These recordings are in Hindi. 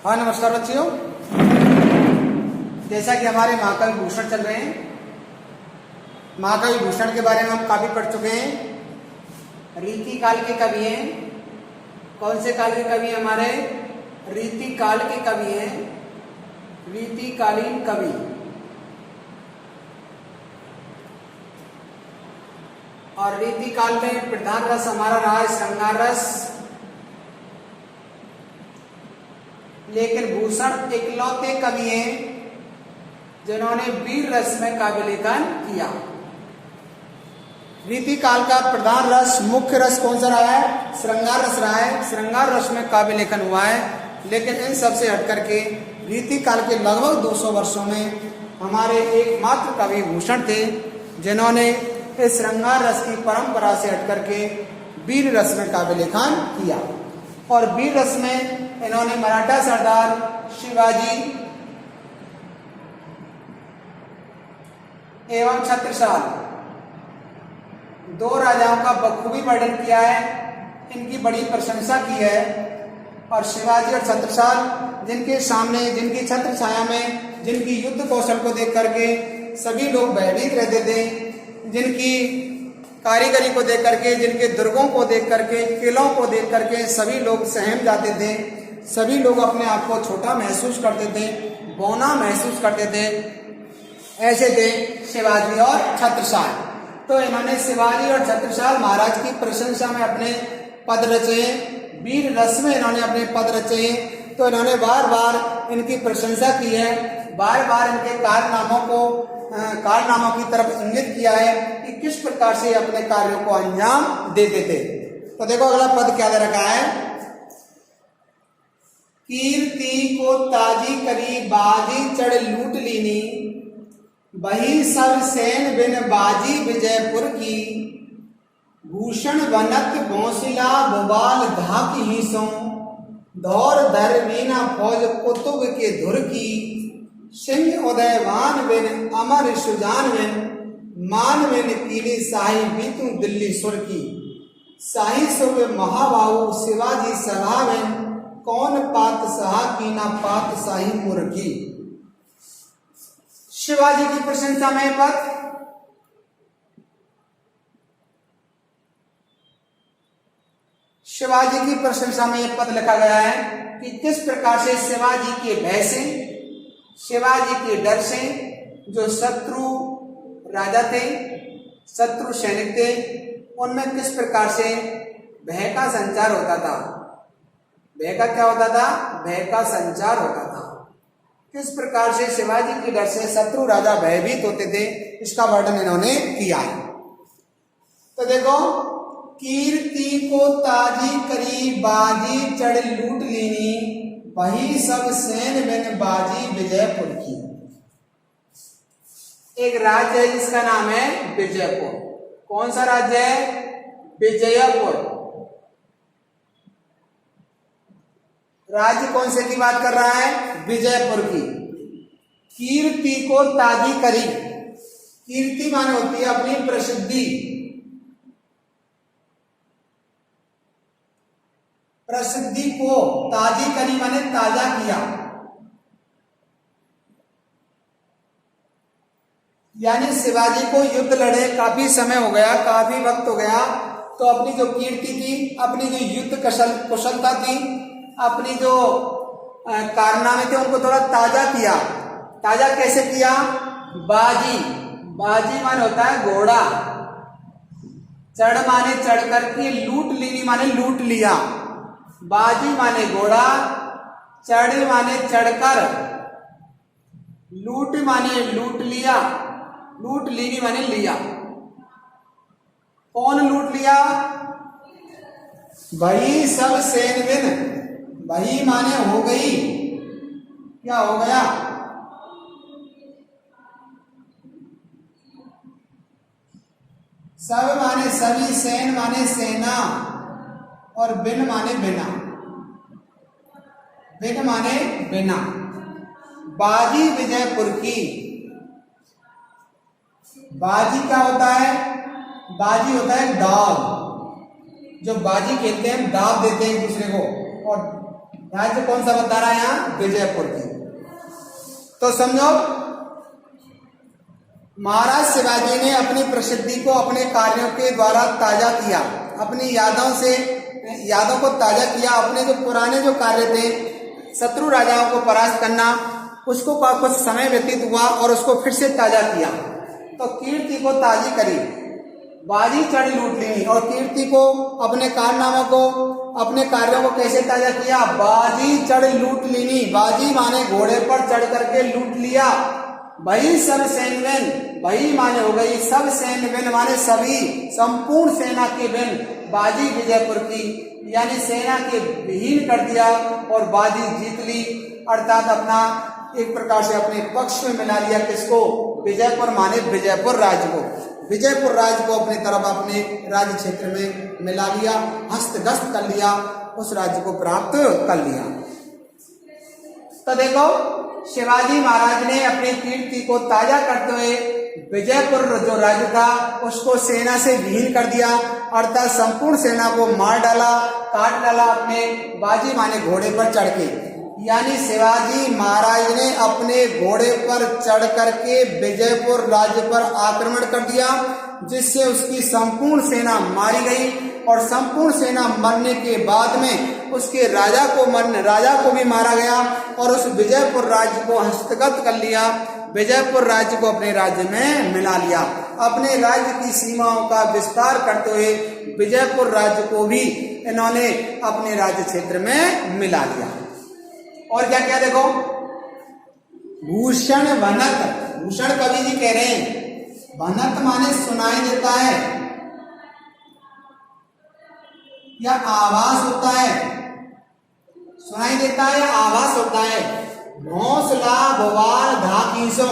हाँ नमस्कार बच्चियों, जैसा कि हमारे महाकवि भूषण चल रहे हैं, महाकवि भूषण के बारे में हम काफी पढ़ चुके हैं। रीति काल के कवि हैं। कौन से काल के कवि हैं? हमारे रीति काल के कवि हैं, रीतिकालीन कवि। और रीति काल में प्रधान रस हमारा रहा है श्रृंगार रस। लेकिन भूषण इकलौते कवि हैं जिन्होंने वीर रस में काव्य लेखन किया। रीति काल का प्रधान रस, मुख्य रस कौन सा रहा है? श्रृंगार रस रहा है। श्रृंगार रस में काव्य लेखन हुआ है। लेकिन इन सब से हट करके रीति काल के लगभग 200 वर्षों में हमारे एकमात्र कवि भूषण थे जिन्होंने इस श्रृंगार रस की परंपरा से हट करके वीर रस में काव्य लेखन किया। और वीर रस में इन्होंने मराठा सरदार शिवाजी एवं छत्रसाल, दो राजाओं का बखूबी वर्णन किया है, इनकी बड़ी प्रशंसा की है। और शिवाजी और छत्रसाल जिनके सामने, जिनकी छत्र छाया में, जिनकी युद्ध कौशल को देख करके सभी लोग भयभीत रहते थे, जिनकी कारीगरी को देख करके, जिनके दुर्गों को देख करके, किलों को देख करके सभी लोग सहम जाते थे। सभी लोग अपने आप को छोटा महसूस करते थे, बौना महसूस करते थे। ऐसे थे शिवाजी और छत्रसाल। तो इन्होंने शिवाजी और छत्रसाल महाराज की प्रशंसा में अपने पद रचे, वीर रस में इन्होंने अपने पद रचे। तो इन्होंने बार बार इनकी प्रशंसा की है, बार बार इनके कारनामों की तरफ इंगित किया है कि किस प्रकार से अपने कार्यों को अंजाम देते थे। तो देखो अगला पद क्या दे रखा है? कीर्ति को ताजी करी बाजी चढ़ लूट लीनी, बही सब सेन बिन बाजी विजयपुर की, भूषण बनत बौसिला बुबाल धाक ही सो, दौर धर वीना फौज कुतुब के धुर की, सिंह उदयवान बिन अमर सुजान बिन, मान बिन कीली शाही बीतू दिल्ली सुर की, शाही सुब महाबाहु शिवाजी सभा में, कौन पात सहा की ना पात शाही मुर की। शिवाजी की प्रशंसा में पद। शिवाजी की प्रशंसा में यह पद लिखा गया है कि किस प्रकार से शिवाजी के भय से, शिवाजी के डर से जो शत्रु राजा थे, शत्रु सैनिक थे, उनमें किस प्रकार से भय का संचार होता था। भय का क्या होता था? भय का संचार होता था। किस प्रकार से शिवाजी के डर से शत्रु राजा भयभीत होते थे, इसका वर्णन इन्होंने किया है। तो देखो, कीर्ति को ताजी करी बाजी चढ़ लूट लीनी, वही सब सेन बिन बाजी विजयपुर की। एक राज्य है जिसका नाम है विजयपुर। कौन सा राज्य है? विजयपुर। राज्य कौन से की बात कर रहा है? विजयपुर की। कीर्ति को ताजी करी, कीर्ति माने होती है अपनी प्रसिद्धि। प्रसिद्धि को ताजी करी माने ताजा किया, यानी शिवाजी को युद्ध लड़े काफी समय हो गया, काफी वक्त हो गया, तो अपनी जो कीर्ति थी, अपनी जो युद्ध कुशलता थी, अपनी जो कारनामे थे, उनको थोड़ा ताजा किया। ताजा कैसे किया? बाजी, बाजी माने होता है घोड़ा, चढ़ माने चढ़ करके, लूट लीनी माने लूट लिया। बाजी माने घोड़ा, चढ़ माने चढ़कर, लूट माने लूट लिया, लूट लीनी माने लिया। कौन लूट लिया? वही सब सेन बिन, वही माने हो गई, क्या हो गया? सब माने सभी, सेन माने सेना, और बिन माने बिना, बिन माने बिना। बाजी विजयपुर की। बाजी क्या होता है? बाजी होता है दाव। जो बाजी खेलते हैं दाव देते हैं एक दूसरे को, और राज्य कौन सा बता रहा है यहाँ? विजयपुर की। तो समझो महाराज शिवाजी ने अपनी प्रसिद्धि को अपने कार्यों के द्वारा ताजा किया, अपनी यादों को ताजा किया। अपने जो पुराने जो कार्य थे, शत्रु राजाओं को परास्त करना, उसको कुछ समय व्यतीत हुआ और उसको फिर से ताजा किया। तो कीर्ति को ताजी करी, बाजी चढ़ लूट ली। और कीर्ति को, अपने कारनामों को, अपने कार्यों को कैसे ताजा किया? बाजी चढ़ लूट लीनी। बाजी माने घोड़े पर चढ़ करके लूट लिया। भाई सब सैन्यबैन, भाई माने हो गई सब सैन्यबैन माने सभी, संपूर्ण सेना के बैन बाजी विजयपुर की, यानी सेना के विहीन कर दिया और बाजी जीत ली। अर्थात अपना एक प्रकार से अपने पक्ष में मिला लिया। किसको? विजयपुर माने विजयपुर राज्य को, विजयपुर राज्य को अपनी तरफ अपने राज्य क्षेत्र में मिला लिया, हस्तगत कर लिया, उस राज्य को प्राप्त कर लिया। तो देखो शिवाजी महाराज ने अपनी कीर्ति को ताजा करते हुए विजयपुर जो राज्य था उसको सेना से विहीन कर दिया, अर्थात संपूर्ण सेना को मार डाला, काट डाला अपने बाजी माने घोड़े पर चढ़ के। यानी शिवाजी महाराज ने अपने घोड़े पर चढ़ करके विजयपुर राज्य पर आक्रमण कर दिया, जिससे उसकी संपूर्ण सेना मारी गई। और संपूर्ण सेना मरने के बाद में उसके राजा को भी मारा गया और उस विजयपुर राज्य को हस्तगत कर लिया, विजयपुर राज्य को अपने राज्य में मिला लिया। अपने राज्य की सीमाओं का विस्तार करते हुए विजयपुर राज्य को भी इन्होंने अपने राज्य क्षेत्र में मिला लिया। और क्या क्या देखो, भूषण वनत, भूषण कवि जी कह रहे हैं, वनत माने सुनाई देता है या आवाज होता है, सुनाई देता है या आवाज होता है। भौंसला भवाल धाकीसो,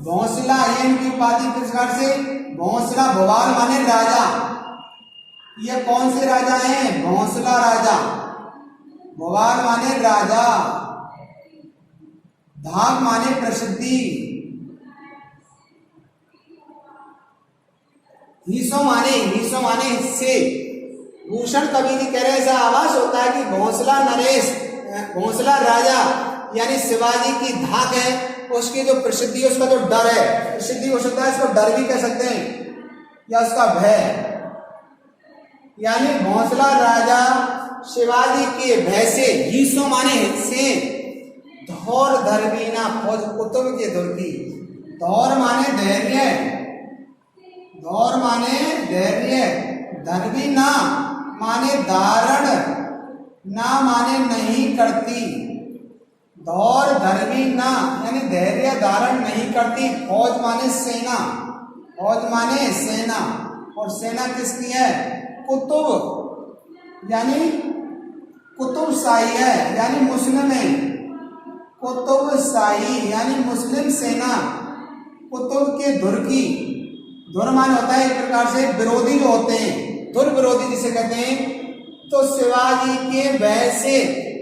भौंसला इनकी उपाधि किस प्रकार से? भौंसला भवाल माने राजा। ये कौन से राजा हैं? भौंसला राजा, भवाल माने राजा, धाक माने प्रसिद्धि, हिस्सों माने हिस्से। भूषण कवि जी कह रहे ऐसा आवाज होता है कि भौंसला नरेश, भौंसला राजा यानी शिवाजी की धाक है, उसकी जो प्रसिद्धि है, उसका जो डर है, प्रसिद्धि हो सकता है इसको डर भी कह सकते हैं या उसका भय, यानी भौंसला राजा शिवाजी के भय से, हिस्सों माने हिस्से, धौर धर्मीना फौज कुतुब के दुर्गी, धौर माने धैर्य, धौर माने धैर्य, धर्मीना माने धारण, ना माने नहीं करती, धौर धर्मीना यानी धैर्य धारण नहीं करती। फौज माने सेना, फौज माने सेना, और सेना किसकी है? कुतुब यानी कुतुबशाही है, यानी मुस्लिम है, कुतुबशाही यानी मुस्लिम सेना, कुतुब के धुर की, धुर माने होता है एक प्रकार से विरोधी जो होते हैं, धुर विरोधी जिसे कहते हैं। तो शिवाजी के भय से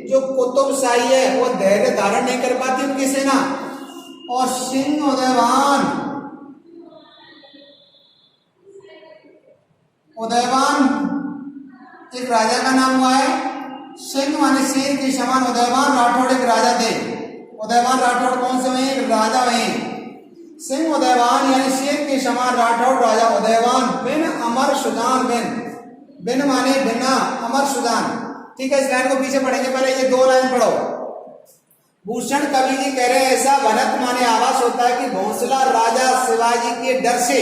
जो कुतुबशाही है वो धैर्य धारण नहीं कर पाती उनकी सेना। और सिंह उदयवान, उदयवान एक राजा का नाम हुआ है, सिंह माने शेर के समान, उदयवान राठौड़ एक राजा थे। उदयवान राठौड़ कौन से हुए? राजा हुए। सिंह उदयवान यानी शेर के समान राठौड़ राजा उदयवान, बिन अमर सुजान, बिन माने बिना, अमर सुजान। ठीक है, इस लाइन को पीछे पढ़ेंगे, पहले ये दो लाइन पढ़ो। भूषण कवि जी कह रहे हैं ऐसा वनत माने आवाज होता है कि भौंसला राजा शिवाजी के डर से,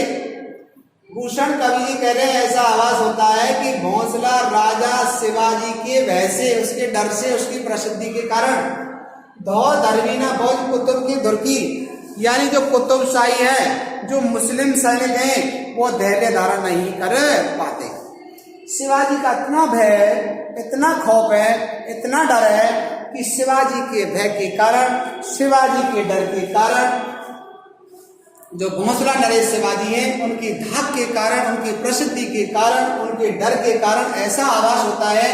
भूषण कवि जी कह रहे हैं ऐसा आवाज होता है कि भौंसला राजा शिवाजी के भय से, उसके डर से, उसकी प्रसिद्धि के कारण, धौर धर्मीना फौज कुतुब की धुर की, यानी जो कुतुबशाही है, जो मुस्लिम सैनिक हैं, वो धैर्य धारण नहीं कर पाते। शिवाजी का इतना भय, इतना खौफ है, इतना डर है कि शिवाजी के भय के कारण, शिवाजी के डर के कारण, जो भौंसला नरेश शिवाजी हैं, उनकी धाक के कारण, उनकी प्रसिद्धि के कारण, उनके डर के कारण ऐसा आवाज होता है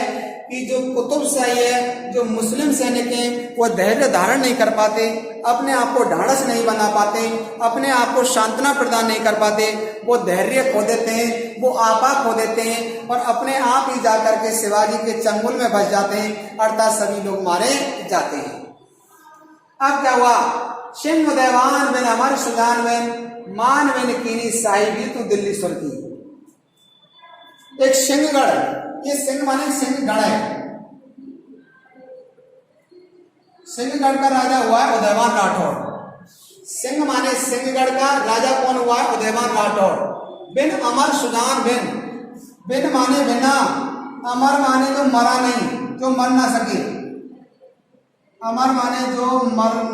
कि जो कुतुबशाही है, जो मुस्लिम सैनिक हैं, वो धैर्य धारण नहीं कर पाते, अपने आप को ढाढ़स नहीं बना पाते, अपने आप को सांत्वना प्रदान नहीं कर पाते, वो धैर्य खो देते हैं, वो आपा खो देते हैं और अपने आप ही जाकर के शिवाजी के चंगुल में फंस जाते हैं, अर्थात सभी लोग मारे जाते हैं। अब क्या हुआ? सिंह उदयवान बिन अमर सुजान बिन मान बिन कीनी साहिबी तू दिल्ली सुर की। एक सिंहगढ़, ये सिंह माने सिंहगढ़ है, सिंहगढ़ का राजा हुआ है उदयवान राठौर। सिंह माने सिंहगढ़ का राजा कौन हुआ है? उदयवान राठौर। बिन अमर सुजान बिन, बिन माने बिना, अमर माने जो मरा नहीं, जो मर ना सके, अमर माने जो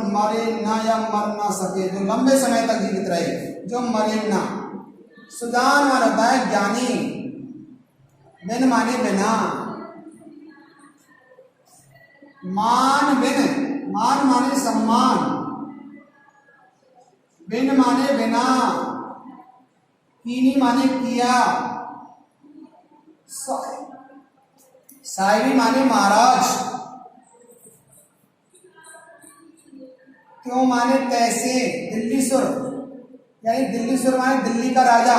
मरे ना या मर ना सके, जो लंबे समय तक जीवित रहे, जो मरे ना। सुजान मान होता है ज्ञानी, बिन माने बिना, मान बिन, मान माने सम्मान, बिन माने बिना, कीनी माने किया, साहिबी माने महाराज, क्यों माने कैसे, दिल्ली सुर, यानी दिल्ली सुर माने दिल्ली का राजा,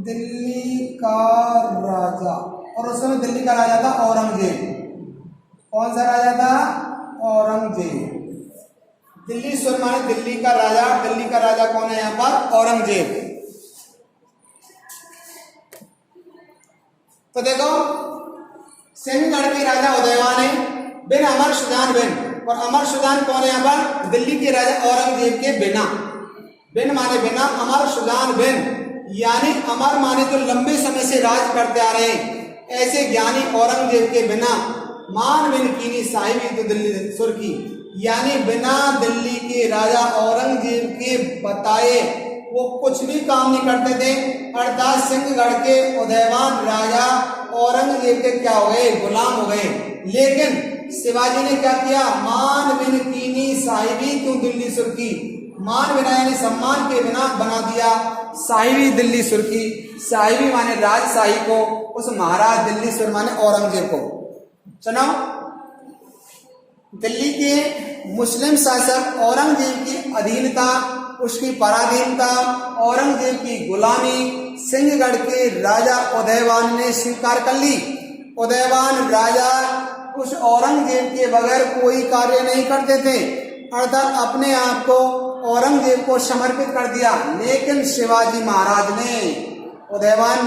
दिल्ली का राजा। और उस समय दिल्ली का राजा था औरंगजेब। कौन सा राजा था? औरंगजेब। दिल्ली सुर माने दिल्ली का राजा, दिल्ली का राजा कौन है यहाँ पर? औरंगजेब। तो देखो, सिंहगढ़ के राजा उदयवान है, बिन अमर सुजान बिन, और अमर सुजान कौन है यहाँ पर? दिल्ली के राजा औरंगजेब के बिना। बिन माने बिना, अमर सुजान बिन, यानी अमर माने तो लंबे समय से राज करते आ रहे हैं, ऐसे ज्ञानी औरंगजेब के बिना, मान बिन कीनी साहिबी तो दिल्ली सुर की, यानी बिना दिल्ली के राजा औरंगजेब के बताए वो कुछ भी काम नहीं करते थे। अर्थात सिंहगढ़ के उदयवान राजा औरंगजेब के क्या हो गए? गुलाम हो गए। लेकिन शिवाजी ने क्या किया? मान बिन कीनी साहिबी तू दिल्ली सुर की, मान बिना यानी सम्मान के बिना बना दिया साहिबी दिल्ली सुर की। साहिबी माने राजशाही को, उस महाराज दिल्ली सुर माने औरंगजेब को। सुनो, दिल्ली के मुस्लिम शासक औरंगजेब की अधीनता, उसकी पराधीनता, औरंगजेब की गुलामी सिंहगढ़ के राजा उदयवान ने स्वीकार कर ली। उदयवान राजा उस औरंगजेब के बगैर कोई कार्य नहीं करते थे, अर्थात अपने आप को औरंगजेब को समर्पित कर दिया। लेकिन शिवाजी महाराज ने, उदयवान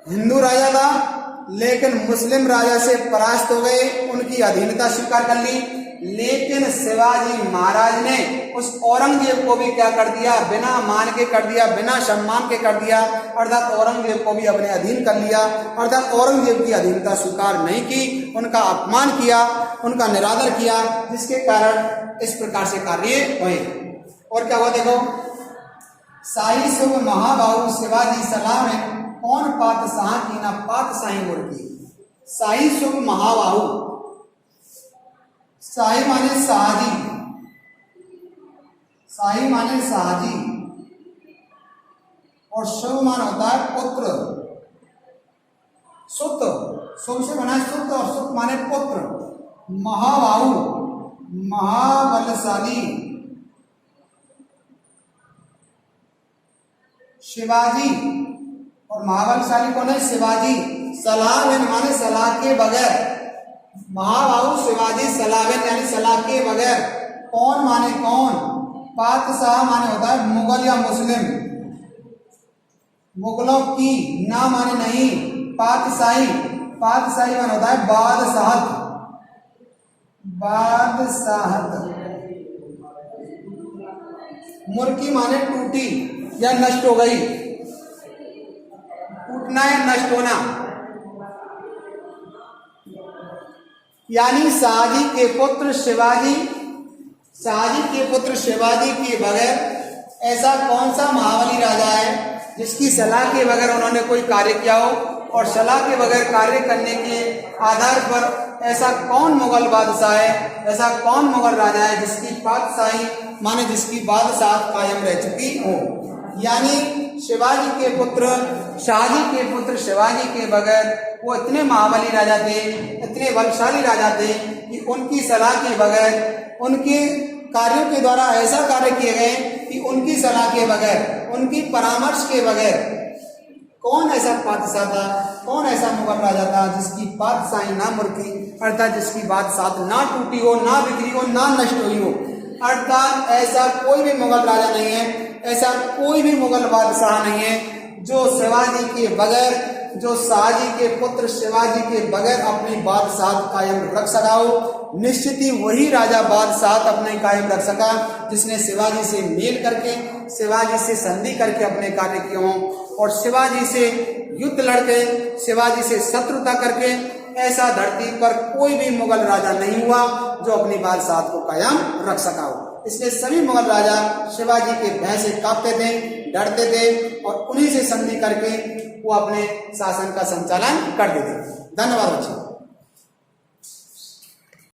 हिंदू राजा था लेकिन मुस्लिम राजा से परास्त हो गए, उनकी अधीनता स्वीकार कर ली। लेकिन शिवाजी महाराज ने उस औरंगजेब को भी क्या कर दिया? बिना मान के कर दिया, बिना सम्मान के कर दिया, अर्थात औरंगजेब को भी अपने अधीन कर लिया। अर्थात औरंगजेब की अधीनता स्वीकार नहीं की, उनका अपमान किया, उनका निरादर किया, जिसके कारण इस प्रकार से कार्य हुए। और क्या हुआ देखो, शाही शुभ महाबाहु शिवाजी सलाह में कौन पातशाह की ना पातशाही मुर्गी। शाही शुभ महाबाहु, शाही माने शाहजी, शाही माने शाहजी, और शुभ मान होता है पुत्र, सुत, शुभ से बना है सुत, और सुत माने पुत्र। महाबाहु, महाबलशाली शिवाजी, और महाबलशाली कौन है? शिवाजी। सलाह बिन माने सलाह के बगैर, महाबाहु शिवाजी सलाह बिन यानी सलाह के बगैर। कौन माने कौन? पातशाह माने होता है मुगल या मुस्लिम, मुगलों की, ना माने नहीं। पातशाही, पातशाही माने होता है बादशाहत, बादशाहत। मुर्की माने टूटी या नष्ट हो गई, टूटना या नष्ट होना। यानी शाहजी के पुत्र शिवाजी, शाहजी के पुत्र शिवाजी के बगैर ऐसा कौन सा महाबली राजा है जिसकी सलाह के बगैर उन्होंने कोई कार्य किया हो? और सलाह के बगैर कार्य करने के आधार पर ऐसा कौन मुगल बादशाह है, ऐसा कौन मुगल राजा है जिसकी पातशाही माने जिसकी बादशाह कायम रह चुकी हो? यानी शिवाजी के पुत्र शाहजी के पुत्र शिवाजी के बगैर वो इतने महाबली राजा थे, इतने बलशाली राजा थे कि उनकी सलाह के बगैर, उनके कार्यों के द्वारा ऐसा कार्य किए गए कि उनकी सलाह के बगैर, उनकी परामर्श के बगैर कौन ऐसा बादशाह था, कौन ऐसा मुगल राजा था जिसकी बादशाही ना मुर्की, अर्थात जिसकी बादशाह ना टूटी हो, ना बिगड़ी हो, ना नष्ट हुई हो। अर्थात ऐसा कोई भी मुगल राजा नहीं है, ऐसा कोई भी मुगल बादशाह नहीं है जो शिवाजी के बगैर, जो शाहजी के पुत्र शिवाजी के बगैर अपनी बादशाह कायम रख सका हो। निश्चित ही वही राजा बादशाह अपने कायम रख सका जिसने शिवाजी से मेल करके, शिवाजी से संधि करके अपने कार्य किए हों और शिवाजी से युद्ध लड़के, शिवाजी से शत्रुता करके ऐसा धरती पर कोई भी मुगल राजा नहीं हुआ जो अपनी बादशाह को कायम रख सका हो। इसलिए सभी मुगल राजा शिवाजी के भय से कांपते थे, डरते थे और उन्हीं से संधि करके वो अपने शासन का संचालन करते थे। धन्यवाद बच्चों।